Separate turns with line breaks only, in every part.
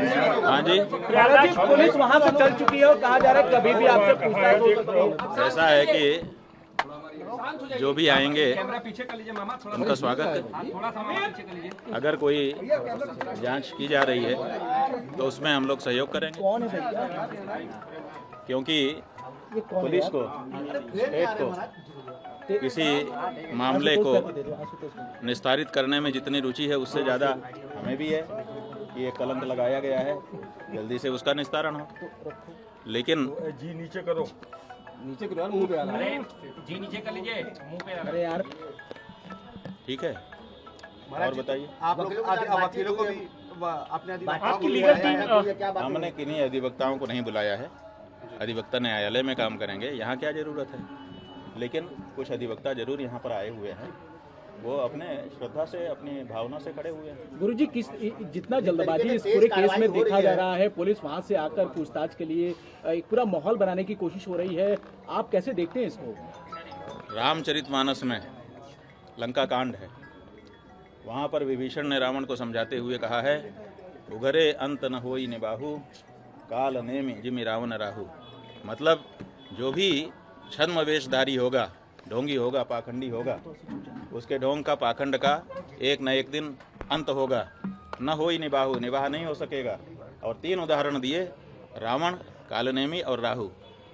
हाँ जी,
पुलिस वहाँ से चल चुकी है और कहा जा रहा है कभी भी आपसे पूछताछ हो सकती है।
ऐसा है कि जो भी आएंगे उनका स्वागत है। अगर कोई जांच की जा रही है तो उसमें हम लोग सहयोग करेंगे, क्योंकि पुलिस को, स्टेट को किसी मामले को निस्तारित करने में जितनी रुचि है उससे ज़्यादा हमें भी है कि ये कलंक लगाया गया है, जल्दी से उसका निस्तारण हो। लेकिन
जी नीचे करो,
नीचे करो यार, मुंह पे आ रहा है।
जी नीचे कर लीजिए, मुंह पे
अरे यार
ठीक है, और बताइए
आप लोग वकीलों को भी अपने
आपकी लीगल टीम
हमने किन्हीं अधिवक्ताओं को नहीं बुलाया है। अधिवक्ता न्यायालय में काम करेंगे, यहाँ क्या ज़रूरत है। लेकिन कुछ अधिवक्ता जरूर यहाँ पर आए हुए हैं, वो अपने श्रद्धा से, अपनी भावना से खड़े हुए हैं।
गुरुजी, किस जितना जल्दबाजी इस पूरे केस में देखा जा रहा है, पुलिस वहां से आकर पूछताछ के लिए एक पूरा माहौल बनाने की कोशिश हो रही है, आप कैसे देखते हैं इसको?
रामचरितमानस में लंका कांड है, वहाँ पर विभीषण ने रावण को समझाते हुए कहा है, उघरे अंत न होई निबाहु, काल नेमि जिमि रावण राहु। मतलब जो भी छद्म वेशधारी होगा, ढोंगी होगा, पाखंडी होगा, उसके ढोंग का, पाखंड का एक न एक दिन अंत होगा। न होई निबाहु, निबाह नहीं हो सकेगा। और 3 उदाहरण दिए, रावण, कालनेमी और राहु।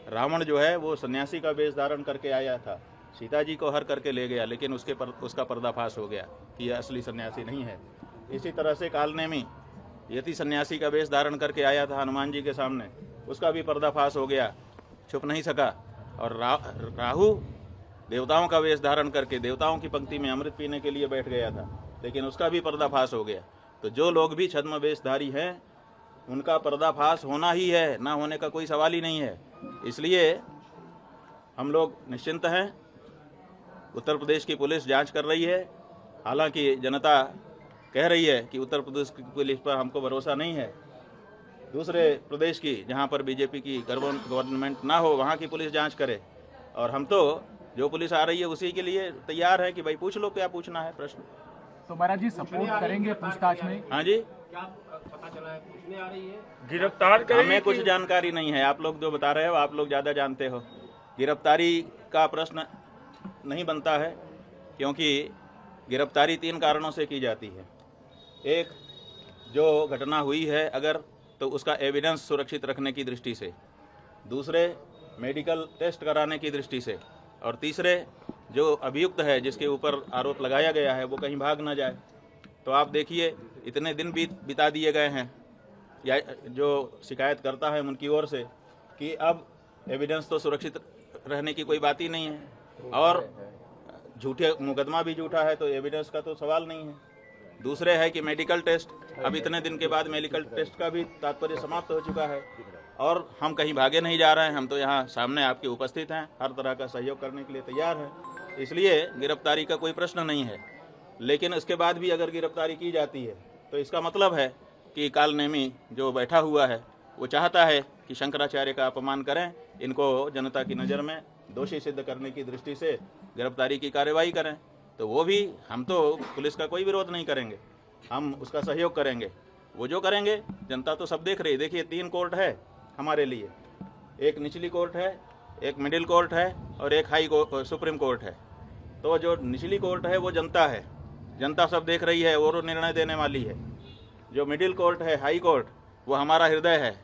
रावण जो है वो सन्यासी का वेश धारण करके आया था, सीता जी को हर करके ले गया, लेकिन उसका पर्दाफाश हो गया कि यह असली सन्यासी नहीं है। इसी तरह से कालनेमी यति सन्यासी का वेश धारण करके आया था हनुमान जी के सामने, उसका भी पर्दाफाश हो गया, छुप नहीं सका। और राहु देवताओं का वेश धारण करके देवताओं की पंक्ति में अमृत पीने के लिए बैठ गया था, लेकिन उसका भी पर्दाफाश हो गया। तो जो लोग भी छद्म वेशधारी हैं उनका पर्दाफाश होना ही है, ना होने का कोई सवाल ही नहीं है। इसलिए हम लोग निश्चिंत हैं। उत्तर प्रदेश की पुलिस जांच कर रही है, हालांकि जनता कह रही है कि उत्तर प्रदेश की पुलिस पर हमको भरोसा नहीं है। दूसरे प्रदेश की, जहां पर बीजेपी की गवर्नमेंट ना हो, वहां की पुलिस जांच करे। और हम तो जो पुलिस आ रही है उसी के लिए तैयार है कि भाई पूछ लो क्या पूछना है प्रश्न।
तो महाराज जी सपोर्ट करेंगे पूछताछ में?
हाँ जी,
क्या पता चला है, पूछने आ रही है?
गिरफ्तार करेंगे।
हमें कुछ जानकारी नहीं है, आप लोग जो बता रहे हो आप लोग ज़्यादा जानते हो। गिरफ्तारी का प्रश्न नहीं बनता है, क्योंकि गिरफ्तारी 3 कारणों से की जाती है। एक, जो घटना हुई है अगर, तो उसका एविडेंस सुरक्षित रखने की दृष्टि से। दूसरे, मेडिकल टेस्ट कराने की दृष्टि से। और तीसरे, जो अभियुक्त है जिसके ऊपर आरोप लगाया गया है वो कहीं भाग ना जाए। तो आप देखिए इतने दिन बिता दिए गए हैं, या जो शिकायत करता है उनकी ओर से, कि अब एविडेंस तो सुरक्षित रहने की कोई बात ही नहीं है। और झूठे मुकदमा भी झूठा है तो एविडेंस का तो सवाल नहीं है। दूसरे है कि मेडिकल टेस्ट, अब इतने दिन के बाद मेडिकल टेस्ट का भी तात्पर्य समाप्त हो चुका है। और हम कहीं भागे नहीं जा रहे हैं, हम तो यहाँ सामने आपके उपस्थित हैं, हर तरह का सहयोग करने के लिए तैयार हैं। इसलिए गिरफ्तारी का कोई प्रश्न नहीं है। लेकिन इसके बाद भी अगर गिरफ्तारी की जाती है तो इसका मतलब है कि कालनेमी जो बैठा हुआ है वो चाहता है कि शंकराचार्य का अपमान करें, इनको जनता की नज़र में दोषी सिद्ध करने की दृष्टि से गिरफ्तारी की कार्रवाई करें। तो वो भी, हम तो पुलिस का कोई विरोध नहीं करेंगे, हम उसका सहयोग करेंगे। वो जो करेंगे जनता तो सब देख रही है। देखिए 3 कोर्ट है हमारे लिए, एक निचली कोर्ट है, एक मिडिल कोर्ट है और एक हाई कोर्ट, सुप्रीम कोर्ट है। तो जो निचली कोर्ट है वो जनता है, जनता सब देख रही है, वो निर्णय देने वाली है। जो मिडिल कोर्ट है, हाई कोर्ट, वो हमारा हृदय है,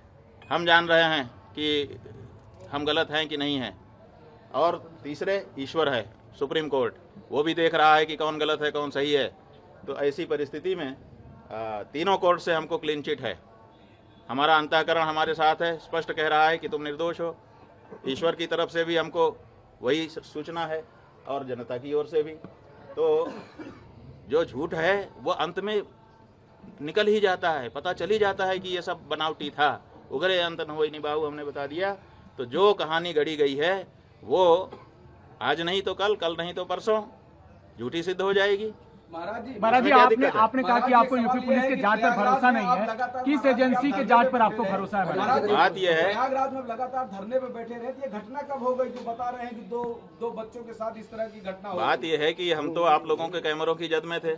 हम जान रहे हैं कि हम गलत हैं कि नहीं हैं। और तीसरे ईश्वर है, सुप्रीम कोर्ट, वो भी देख रहा है कि कौन गलत है कौन सही है। तो ऐसी परिस्थिति में तीनों कोर्ट से हमको क्लीन चिट है। हमारा अंतःकरण हमारे साथ है, स्पष्ट कह रहा है कि तुम निर्दोष हो। ईश्वर की तरफ से भी हमको वही सूचना है और जनता की ओर से भी। तो जो झूठ है वो अंत में निकल ही जाता है, पता चल ही जाता है कि ये सब बनावटी था। उगरे अंत न होई निबाहु हमने बता दिया। तो जो कहानी गढ़ी गई है वो आज नहीं तो कल, कल नहीं तो परसों झूठी सिद्ध हो जाएगी।
महाराज जी आपने कहा कि आपको यूपी पुलिस के जांच पर भरोसा नहीं है, किस एजेंसी के जांच पर आपको भरोसा है?
बात यह है,
प्रयागराज में लगातार धरने पे बैठे रहे, ये घटना कब हो गई जो बता रहे हैं कि दो बच्चों के साथ इस तरह की घटना हो?
बात यह है कि हम तो आप लोगों के कैमरों की जद में थे।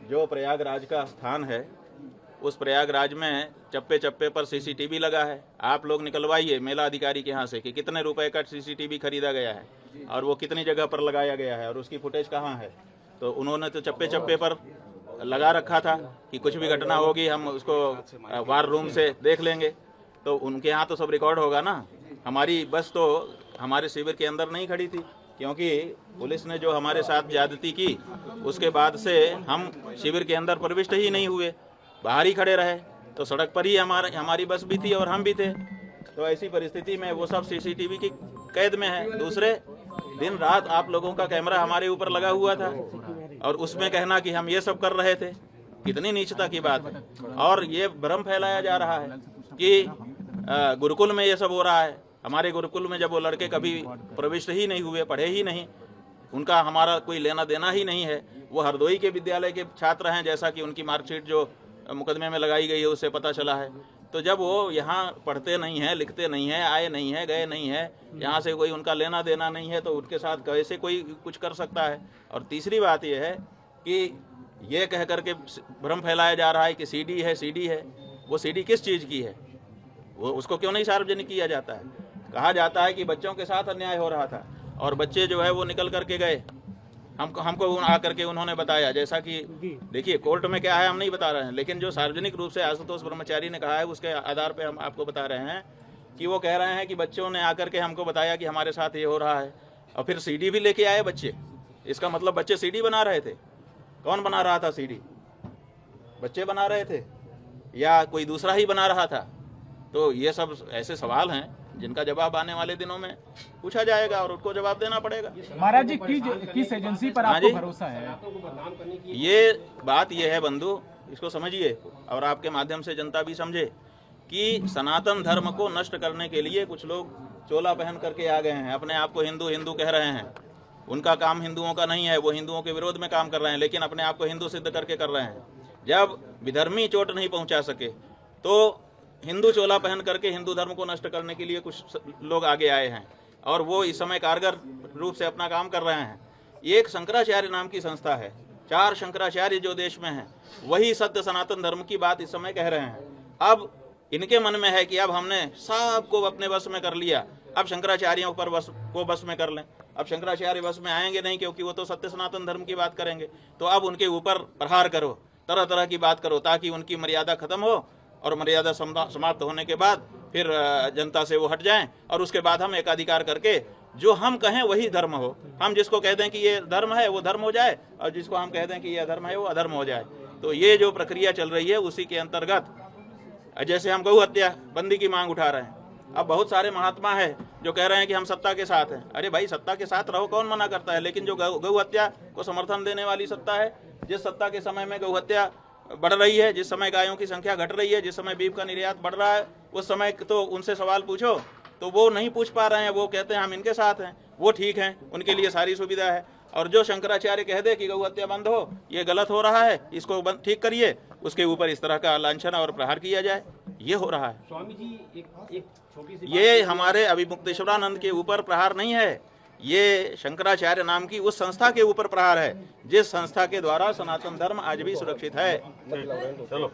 जो प्रयागराज का स्थान है उस प्रयागराज में चप्पे चप्पे पर सीसीटीवी लगा है। आप लोग निकलवाइए मेला अधिकारी के यहाँ से कि कितने रुपए का सीसीटीवी खरीदा गया है और वो कितनी जगह पर लगाया गया है और उसकी फुटेज कहाँ है। तो उन्होंने तो चप्पे चप्पे पर लगा रखा था कि कुछ भी घटना होगी हम उसको वार रूम से देख लेंगे। तो उनके यहाँ तो सब रिकॉर्ड होगा ना। हमारी बस तो हमारे शिविर के अंदर नहीं खड़ी थी, क्योंकि पुलिस ने जो हमारे साथ ज्यादती की उसके बाद से हम शिविर के अंदर प्रविष्ट ही नहीं हुए, बाहर ही खड़े रहे। तो सड़क पर ही हमारी बस भी थी और हम भी थे। तो ऐसी परिस्थिति में वो सब सीसीटीवी की कैद में है। दूसरे दिन रात आप लोगों का कैमरा हमारे ऊपर लगा हुआ था और उसमें कहना कि हम ये सब कर रहे थे, कितनी नीचता की बात है। और ये भ्रम फैलाया जा रहा है कि गुरुकुल में ये सब हो रहा है। हमारे गुरुकुल में जब वो लड़के कभी प्रविष्ट ही नहीं हुए, पढ़े ही नहीं, उनका हमारा कोई लेना देना ही नहीं है। वो हरदोई के विद्यालय के छात्र हैं, जैसा कि उनकी मार्कशीट जो मुकदमे में लगाई गई है उससे पता चला है। तो जब वो यहाँ पढ़ते नहीं हैं, लिखते नहीं हैं, आए नहीं हैं, गए नहीं हैं, यहाँ से कोई उनका लेना देना नहीं है, तो उनके साथ कैसे कोई कुछ कर सकता है। और तीसरी बात ये है कि ये कह करके भ्रम फैलाया जा रहा है कि सीडी है, सीडी है। वो सीडी किस चीज़ की है, वो उसको क्यों नहीं सार्वजनिक किया जाता है। कहा जाता है कि बच्चों के साथ अन्याय हो रहा था और बच्चे जो है वो निकल करके गए, हमको आकर के उन्होंने बताया। जैसा कि देखिए कोर्ट में क्या है हम नहीं बता रहे हैं, लेकिन जो सार्वजनिक रूप से आशुतोष ब्रह्मचारी ने कहा है उसके आधार पे हम आपको बता रहे हैं कि वो कह रहे हैं कि बच्चों ने आकर के हमको बताया कि हमारे साथ ये हो रहा है। और फिर सीडी भी लेके आए बच्चे। इसका मतलब बच्चे सीडी बना रहे थे। कौन बना रहा था सीडी? बच्चे बना रहे थे या कोई दूसरा ही बना रहा था? तो ये सब ऐसे सवाल हैं जिनका जवाब आने वाले दिनों में पूछा जाएगा और उनको जवाब देना पड़ेगा।
महाराज जी किस एजेंसी पर आपको भरोसा है?
ये बात ये है बंधु, इसको समझिए और आपके माध्यम से जनता भी समझे कि सनातन धर्म को नष्ट करने के लिए कुछ लोग चोला पहन करके आ गए हैं। अपने आप को हिंदू हिंदू कह रहे हैं। उनका काम हिंदुओं का नहीं है, वो हिंदुओं के विरोध में काम कर रहे हैं, लेकिन अपने आप को हिंदू सिद्ध करके कर रहे हैं। जब विधर्मी चोट नहीं पहुंचा सके तो हिंदू चोला पहन करके हिंदू धर्म को नष्ट करने के लिए कुछ लोग आगे आए हैं और वो इस समय कारगर रूप से अपना काम कर रहे हैं। एक शंकराचार्य नाम की संस्था है, 4 शंकराचार्य जो देश में हैं, वही सत्य सनातन धर्म की बात इस समय कह रहे हैं। अब इनके मन में है कि अब हमने सबको अपने बस में कर लिया, अब शंकराचार्यों पर बस में कर लें। अब शंकराचार्य बस में आएंगे नहीं, क्योंकि वो तो सत्य सनातन धर्म की बात करेंगे। तो अब उनके ऊपर प्रहार करो, तरह तरह की बात करो, ताकि उनकी मर्यादा खत्म हो और मर्यादा समाप्त होने के बाद फिर जनता से वो हट जाएं और उसके बाद हम एकाधिकार करके जो हम कहें वही धर्म हो। हम जिसको कह दें कि ये धर्म है वो धर्म हो जाए और जिसको हम कह दें कि ये अधर्म है वो अधर्म हो जाए। तो ये जो प्रक्रिया चल रही है उसी के अंतर्गत जैसे हम गौ हत्या बंदी की मांग उठा रहे हैं। अब बहुत सारे महात्मा है जो कह रहे हैं कि हम सत्ता के साथ हैं। अरे भाई, सत्ता के साथ रहो, कौन मना करता है, लेकिन जो गौ हत्या को समर्थन देने वाली सत्ता है, जिस सत्ता के समय में गौ हत्या बढ़ रही है, जिस समय गायों की संख्या घट रही है, जिस समय बीफ का निर्यात बढ़ रहा है, उस समय तो उनसे सवाल पूछो तो वो नहीं पूछ पा रहे हैं। वो कहते हैं हम इनके साथ हैं, वो ठीक हैं, उनके लिए सारी सुविधा है। और जो शंकराचार्य कह दे कि गौ हत्या बंद हो, ये गलत हो रहा है, इसको ठीक करिए, उसके ऊपर इस तरह का लांछन और प्रहार किया जाए, ये हो रहा है।
स्वामी जी एक छोटी सी
ये हमारे अभिमुक्तेश्वरानंद के ऊपर प्रहार नहीं है, ये शंकराचार्य नाम की उस संस्था के ऊपर प्रहार है जिस संस्था के द्वारा सनातन धर्म आज भी सुरक्षित है।
चलो।